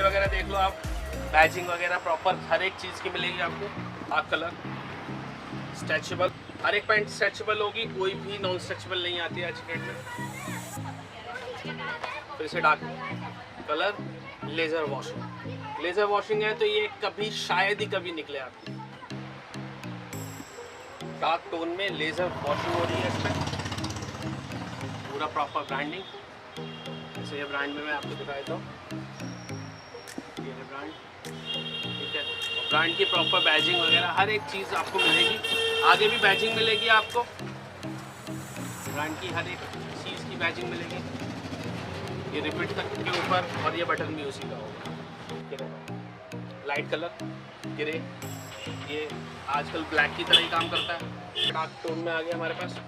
वगैरह देख लो आप, बैजिंग वगैरह प्रॉपर हर एक चीज़ की मिलेगी आपको। डार्क कलर, स्ट्रेचेबल, हर एक पैंट स्ट्रेचेबल होगी, कोई भी नॉन स्ट्रेचेबल नहीं आती है आज की डेट में। फिर से dark colour, laser washing. Laser washing है तो ये कभी शायद ही कभी निकले आपकी। डार्क टोन में लेज़र वॉशिंग हो रही है इसमें, पूरा प्रॉपर ब्रांडिंग। जैसे ये ब्रांड में मैं आपको दिखा देता हूँ, ये है ब्रांड, ठीक है। ब्रांड की प्रॉपर बैजिंग वगैरह हर एक चीज़ आपको मिलेगी। आगे भी बैजिंग मिलेगी आपको, ब्रांड की हर एक चीज़ की बैजिंग मिलेगी। ये रिपीट तक के ऊपर, और ये बटन भी उसी का होगा। लाइट कलर ग्रे, ये आजकल ब्लैक की तरह ही काम करता है। डार्क टोन में आ गया हमारे पास।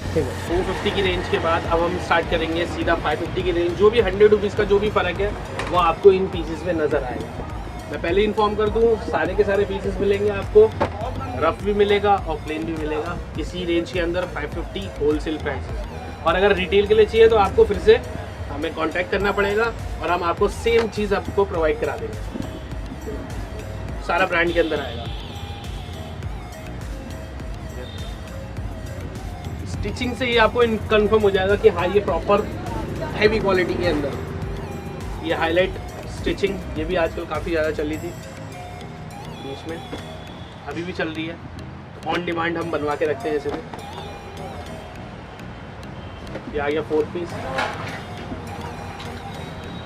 ठीक है, 450 की रेंज के बाद अब हम स्टार्ट करेंगे सीधा 550 की रेंज। जो भी 100 रुपीज़ का जो भी फ़र्क है वो आपको इन पीसेस में नज़र आएगा। मैं पहले इन्फॉर्म कर दूँ, सारे के सारे पीसेस मिलेंगे आपको, रफ भी मिलेगा और प्लेन भी मिलेगा इसी रेंज के अंदर। 550 होलसेल प्राइस। और अगर रिटेल के लिए चाहिए तो आपको फिर से हमें कांटेक्ट करना पड़ेगा और हम आपको सेम चीज़ आपको प्रोवाइड करा देंगे। सारा ब्रांड के अंदर आएगा। स्टिचिंग से ही आपको कंफर्म हो जाएगा कि हाँ ये प्रॉपर हैवी क्वालिटी के अंदर। ये हाईलाइट स्टिचिंग, ये भी आजकल काफ़ी ज़्यादा चली थी बीच में, अभी भी चल रही है। ऑन डिमांड हम बनवा के रखते हैं। जैसे ये आ गया 4 पीस।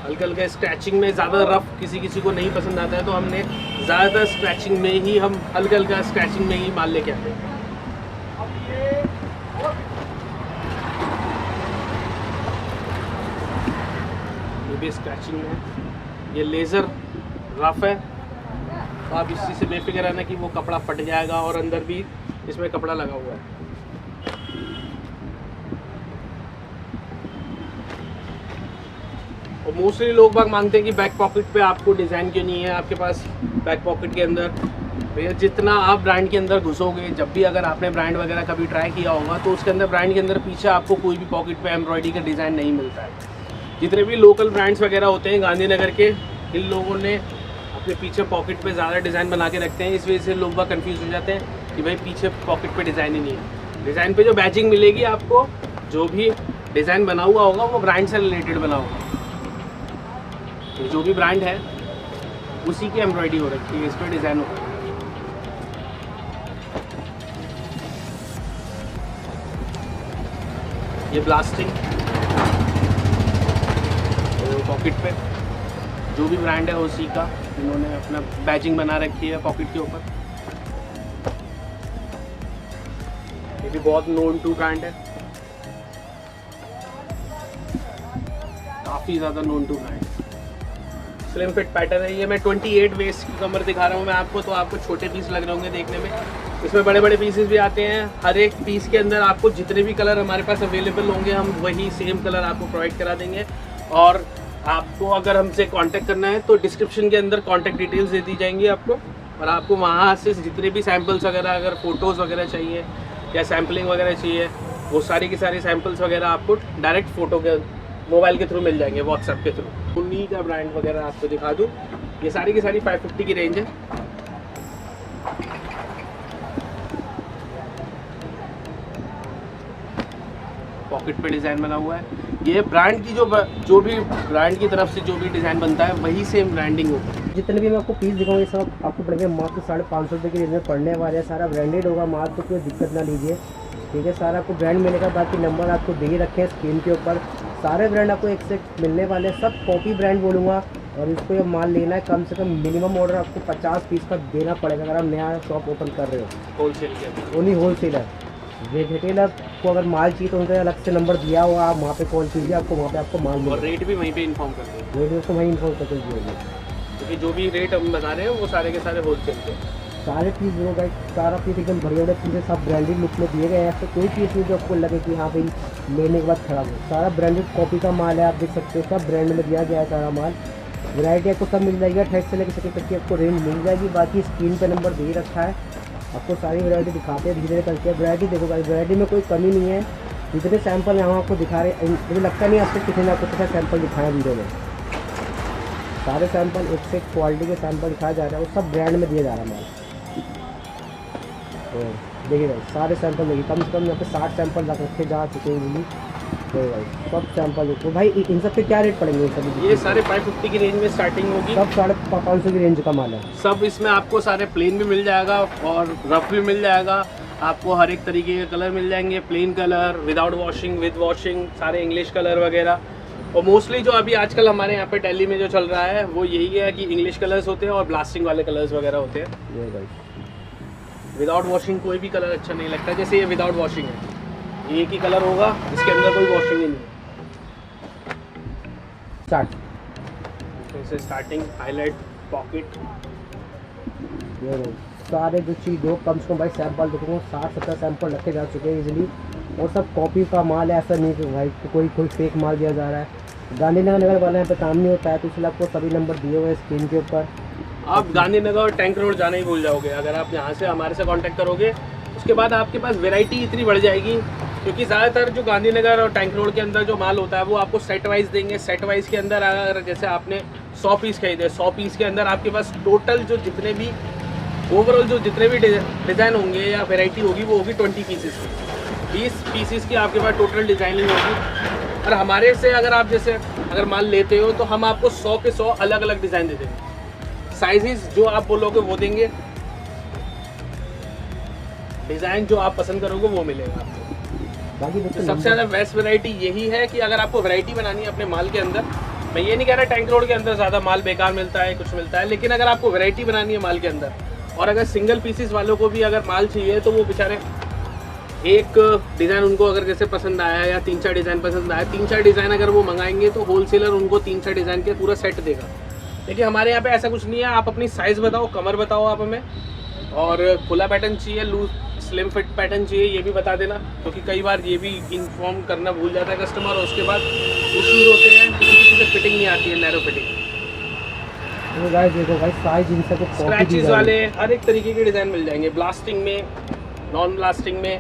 हल्का हल्का स्क्रैचिंग में, ज़्यादा रफ किसी को नहीं पसंद आता है तो हमने ज़्यादातर स्क्रैचिंग में ही, हम हल्का हल्का स्क्रैचिंग में ही माल लेके आते हैं। ये भी स्क्रैचिंग में है। ये लेज़र रफ है तो आप इसी से बेफिक्र रहना कि वो कपड़ा फट जाएगा, और अंदर भी इसमें कपड़ा लगा हुआ है। और मोस्टली लोग बाग मांगते हैं कि बैक पॉकेट पे आपको डिज़ाइन क्यों नहीं है आपके पास बैक पॉकेट के अंदर। भैया जितना आप ब्रांड के अंदर घुसोगे, जब भी अगर आपने ब्रांड वगैरह कभी ट्राई किया होगा तो उसके अंदर, ब्रांड के अंदर पीछे आपको कोई भी पॉकेट पे एम्ब्रॉयडरी का डिज़ाइन नहीं मिलता है। जितने भी लोकल ब्रांड्स वगैरह होते हैं गांधीनगर के, इन लोगों ने अपने पीछे पॉकेट पे ज़्यादा डिज़ाइन बना के रखते हैं। इस वजह से लोग बाग कन्फ्यूज़ हो जाते हैं कि भाई पीछे पॉकेट पे डिज़ाइन ही नहीं है। डिज़ाइन पे जो बैजिंग मिलेगी आपको, जो भी डिज़ाइन बना हुआ होगा वो ब्रांड से रिलेटेड बना होगा। तो जो भी ब्रांड है उसी की एम्ब्रॉयडरी हो रखी है, इस पर डिज़ाइन होगा। ये ब्लास्टिंग पॉकेट पे जो भी ब्रांड है उसी का इन्होंने अपना बैजिंग बना रखी है पॉकेट के ऊपर। ये भी बहुत नोन टू ब्रांड है, काफ़ी ज़्यादा known to brand. Slim fit pattern है ये। मैं 28 वेस्ट की कमर दिखा रहा हूँ मैं आपको, तो आपको छोटे पीस लग रहे होंगे देखने में। इसमें बड़े बड़े पीसेस भी आते हैं। हर एक पीस के अंदर आपको जितने भी कलर हमारे पास अवेलेबल होंगे, हम वही सेम कलर आपको प्रोवाइड करा देंगे। और आपको अगर हमसे कांटेक्ट करना है तो डिस्क्रिप्शन के अंदर कांटेक्ट डिटेल्स दे दी जाएंगी आपको, और आपको वहाँ से जितने भी सैम्पल्स वगैरह, अगर फ़ोटोज़ वगैरह चाहिए या सैम्पलिंग वगैरह चाहिए, वो सारी की सारी सैम्पल्स वगैरह आपको डायरेक्ट फ़ोटो के मोबाइल के थ्रू मिल जाएंगे, व्हाट्सएप के थ्रू। उन्हीं का ब्रांड वगैरह आपको दिखा दूँ। ये सारी की सारी 550 की रेंज है। पॉकेट पे डिज़ाइन बना हुआ है। ये ब्रांड की जो भी ब्रांड की तरफ से जो भी डिज़ाइन बनता है वही सेम ब्रांडिंग होगा। जितने भी मैं आपको पीस दिखाऊंगा सब आपको पड़ेंगे मात्र 550 रुपये की रेंज में पड़ने वाले हैं। सारा ब्रांडेड होगा माल, तो कोई दिक्कत ना लीजिए, ठीक है। सारा आपको ब्रांड मिलेगा। बाकी नंबर आपको दे ही रखे हैं स्क्रीन के ऊपर। सारे ब्रांड आपको एक से मिलने वाले हैं, सब कॉपी ब्रांड बोलूँगा। और इसको ये माल लेना है, कम से कम मिनिमम ऑर्डर आपको 50 पीस का देना पड़ेगा अगर आप नया शॉप ओपन कर रहे हो। होलसेल के ओनली होलसेलर। रिटेलर को अगर माल चाहिए तो उनका अलग से नंबर दिया हुआ, आप वहाँ पे कॉल कीजिए, आपको वहाँ पे आपको माल और रेट भी वहीं पे इन्फॉर्म कर देंगे। रेट उसको वहीं इन्फॉर्म कर दीजिए, क्योंकि जो भी रेट हम बता रहे हैं वो सारे के सारे होलसेल के। सारे पीस जो गाइस, सारा पीस एकदम बढ़िया बढ़िया चीज़ें सब ब्रांडेड लुक में दिए गए हैं। ऐसे कोई पीस नहीं जो आपको लगे कि हाँ भाई लेने के बाद खराब हो। सारा ब्रांडेड कॉपी का माल है, आप देख सकते हो, सब ब्रांड में दिया गया है सारा माल। वैरायटी आपको सब मिल जाएगी, 28 से लेकर 30 तक की आपको रेंज मिल जाएगी। बाकी स्क्रीन पे नंबर दे रखा है, आपको सारी वैरायटी दिखाते हैं धीरे धीरे करके। वैरायटी देखो गाइस, वैरायटी में कोई कमी नहीं है। जितने सैंपल यहाँ आपको दिखा रहे, मुझे लगता नहीं आपको किसी ने आपको कितना सैंपल दिखाया वीडियो में। सारे सैंपल एक से एक क्वालिटी के सैंपल दिखाया जा रहा है, वो सब ब्रांड में दिया जा रहा है माल। तो देखिए भाई सारे सैंपल देखिए, कम से कम यहाँ पे 60 सैंपल रखे जा चुके हैं इजीली। तो भाई सब सैंपल तो भाई इन सब के क्या रेट पड़ेंगे? इन सब ये सारे 550 की रेंज में स्टार्टिंग होगी। सब 550 की रेंज का माल है सब। इसमें आपको सारे प्लेन भी मिल जाएगा और रफ भी मिल जाएगा। आपको हर एक तरीके के कलर मिल जाएंगे, plain colour, without washing, with washing, सारे इंग्लिश कलर वगैरह। और मोस्टली जो अभी आजकल हमारे यहाँ पे दिल्ली में जो चल रहा है वो यही है कि इंग्लिश कलर्स होते हैं और ब्लास्टिंग वाले कलर्स वगैरह होते हैं। ये भाई विदाउट वॉशिंग कोई भी कलर अच्छा नहीं लगता। जैसे ये विदाउट वॉशिंग है, एक ही कलर होगा, इसके अंदर कोई वॉशिंग ही नहीं है। स्टार्ट जैसे स्टार्टिंग, हाईलाइट, पॉकेट, ये भाई सारे जो चीज़ हो कम से कम भाई सैंपल देखो 60-70 सैंपल रखे जा चुके हैं इजीली। और सब कॉपी का माल है, ऐसा नहीं कि भाई कोई फेक माल दिया जा रहा है। गांधीनगर वाले यहाँ पे काम नहीं होता है, तो इसलिए आपको सभी नंबर दिए हुए हैं स्क्रीन के ऊपर। आप गांधीनगर और टैंक रोड जाना ही भूल जाओगे अगर आप यहाँ से हमारे से कांटेक्ट करोगे। उसके बाद आपके पास वैरायटी इतनी बढ़ जाएगी, क्योंकि ज़्यादातर जो गांधीनगर और टैंक रोड के अंदर जो माल होता है वो आपको सेट वाइज देंगे। सेट वाइज के अंदर अगर जैसे आपने 100 पीस खरीदे, 100 पीस के अंदर आपके पास टोटल जो जितने भी ओवरऑल जो जितने भी डिज़ाइन होंगे या वैरायटी होगी वो होगी 20 पीसेस की। 20 पीसेस की आपके पास टोटल डिज़ाइनिंग होगी। और हमारे से अगर आप जैसे अगर माल लेते हो तो हम आपको 100 के 100 अलग अलग डिज़ाइन दे देंगे। साइजेस जो आप बोलोगे वो देंगे, डिज़ाइन जो आप पसंद करोगे वो मिलेगा आपको। बाकी तो सबसे ज़्यादा बेस्ट वैरायटी यही है कि अगर आपको वैरायटी बनानी है अपने माल के अंदर, मैं ये नहीं कह रहा टैंक रोड के अंदर ज़्यादा माल बेकार मिलता है, कुछ मिलता है, लेकिन अगर आपको वैरायटी बनानी है माल के अंदर, और अगर सिंगल पीसेस वालों को भी अगर माल चाहिए तो वो बेचारे एक डिज़ाइन उनको अगर जैसे पसंद आया या 3-4 डिज़ाइन पसंद आया, 3-4 डिज़ाइन अगर वो मंगाएंगे तो होलसेलर उनको 3-4 डिज़ाइन के पूरा सेट देगा। लेकिन हमारे यहाँ पे ऐसा कुछ नहीं है। आप अपनी साइज़ बताओ, कमर बताओ आप हमें, और खुला पैटर्न चाहिए, लूज स्लिम फिट पैटर्न चाहिए, ये भी बता देना, क्योंकि कई बार ये भी इन्फॉर्म करना भूल जाता है कस्टमर और उसके बाद इश्यूज होते हैं, किसी से फिटिंग नहीं आती है, नैरो फिटिंग। तो गाइस देखो भाई साइज इन सब स्क्रैचेस वाले हर एक तरीके के डिज़ाइन मिल जाएंगे, ब्लास्टिंग में, नॉन ब्लास्टिंग में।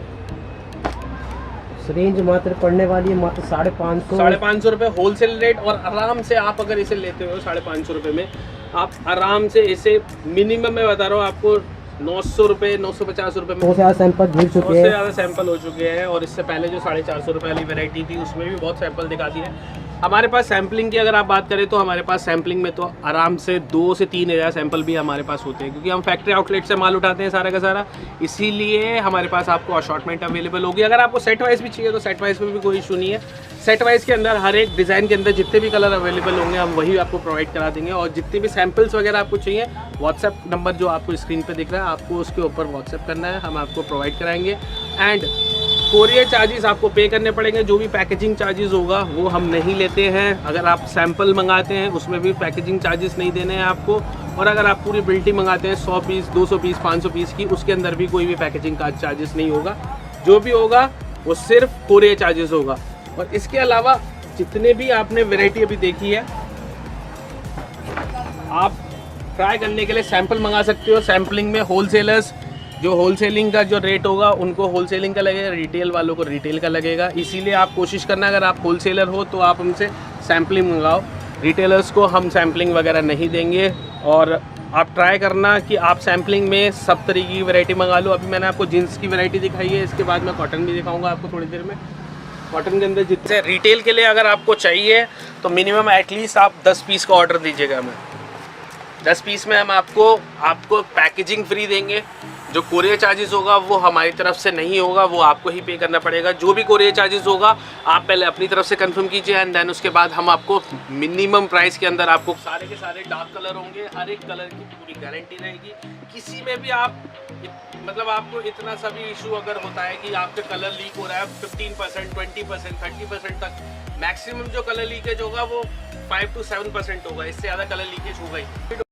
रेंज मात्र पड़ने वाली है मात्र 550 रुपये होलसेल रेट। और आराम से आप अगर इसे लेते हो 550 रुपये में, आप आराम से इसे मिनिमम मैं बता रहा हूँ आपको 900 रुपये, 950 रुपये में 100 से ज़्यादा सैंपल जुड़ चुके हैं। ज़्यादा सैंपल हो चुके हैं। और इससे पहले जो 450 रुपये वाली वैरायटी थी उसमें भी बहुत सैंपल दिखाती है। हमारे पास सैम्पलिंग की अगर आप बात करें तो हमारे पास सैम्पलिंग में तो आराम से 2 से 3 हज़ार सैंपल भी हमारे पास होते हैं, क्योंकि हम फैक्ट्री आउटलेट से माल उठाते हैं सारा का सारा। इसीलिए हमारे पास आपको असॉर्टमेंट अवेलेबल होगी। अगर आपको सेट वाइज भी चाहिए तो सेट वाइज में भी कोई इशू नहीं है। सेट वाइज के अंदर हर एक डिज़ाइन के अंदर जितने भी कलर अवेलेबल होंगे हम वही आपको प्रोवाइड करा देंगे। और जितने भी सैम्पल्स वगैरह आपको चाहिए, व्हाट्सएप नंबर जो आपको स्क्रीन पे दिख रहा है आपको उसके ऊपर व्हाट्सएप करना है, हम आपको प्रोवाइड कराएंगे। एंड कोरियर चार्जेस आपको पे करने पड़ेंगे। जो भी पैकेजिंग चार्जेस होगा वो हम नहीं लेते हैं। अगर आप सैंपल मंगाते हैं उसमें भी पैकेजिंग चार्जेस नहीं देने हैं आपको। और अगर आप पूरी बिल्टी मंगाते हैं 100 पीस, 200 पीस, 500 पीस की, उसके अंदर भी कोई भी पैकेजिंग का चार्जेस नहीं होगा। जो भी होगा वो सिर्फ कोरियर चार्जेस होगा। और इसके अलावा जितने भी आपने वैरायटी अभी देखी है, आप ट्राई करने के लिए सैंपल मंगा सकते हो। सैम्पलिंग में होलसेलर्स जो होलसेलिंग का जो रेट होगा उनको होलसेलिंग का लगेगा, रिटेल वालों को रिटेल का लगेगा। इसीलिए आप कोशिश करना, अगर आप होलसेलर हो तो आप हमसे सैम्पलिंग मंगाओ। रिटेलर्स को हम सैम्पलिंग वगैरह नहीं देंगे। और आप ट्राई करना कि आप सैम्पलिंग में सब तरीके की वैरायटी मंगा लो। अभी मैंने आपको जीन्स की वैरायटी दिखाई है, इसके बाद मैं कॉटन भी दिखाऊंगा आपको थोड़ी देर में। कॉटन के अंदर जितने रिटेल के लिए अगर आपको चाहिए तो मिनिमम एटलीस्ट आप 10 पीस का ऑर्डर दीजिएगा। हमें 10 पीस में हम आपको पैकेजिंग फ्री देंगे। जो कोरियर चार्जेस होगा वो हमारी तरफ से नहीं होगा, वो आपको ही पे करना पड़ेगा। जो भी कोरियर चार्जेस होगा आप पहले अपनी तरफ से कंफर्म कीजिए एंड देन उसके बाद हम आपको मिनिमम प्राइस के अंदर आपको सारे के सारे डार्क कलर होंगे। हर एक कलर की पूरी गारंटी रहेगी। किसी में भी आप मतलब आपको इतना सा भी इशू अगर होता है कि आपके कलर लीक हो रहा है 15%, 20%, 30% तक, मैक्सिमम जो कलर लीकेज होगा वो 5 to 7% होगा। इससे ज़्यादा कलर लीकेज होगा ही।